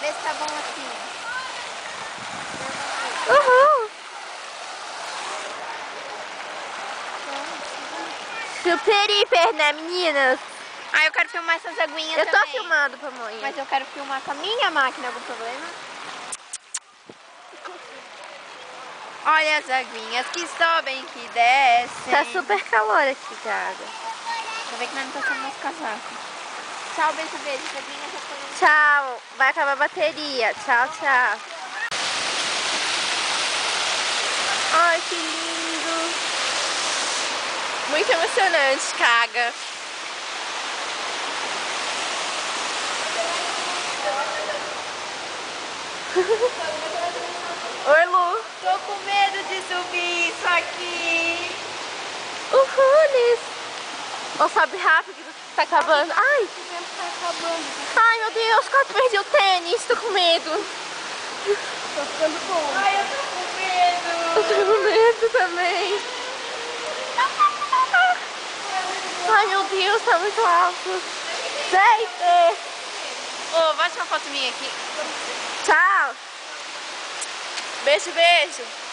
Vê se tá bom assim. Uhul! Super hiper, né, meninas? Ah, eu quero filmar essas aguinhas Eu também. tô filmando, pamonha. Mas eu quero filmar com a minha máquina, algum problema? Olha as aguinhas que sobem, que descem. Tá super calor aqui, Gaga. Vou ver que nós não passamos nosso casaco. Tchau, beijo, beijo. As aguinhas já foram... Tchau, vai acabar a bateria. Tchau, tchau. Ai, que lindo. Muito emocionante, Gaga. Oi, Lu. Tô com medo de subir isso aqui. Uhulis. Ó, sobe rápido que tá acabando. Ai. O tempo tá acabando. Ai, meu Deus, quase perdi o tênis. Tô com medo. Tô ficando bom. Ai, eu tô com medo. Eu tô com medo também. Ai, meu Deus, tá muito alto. Gente. Ô, vai tirar uma foto minha aqui. Tchau. Beijo, beijo.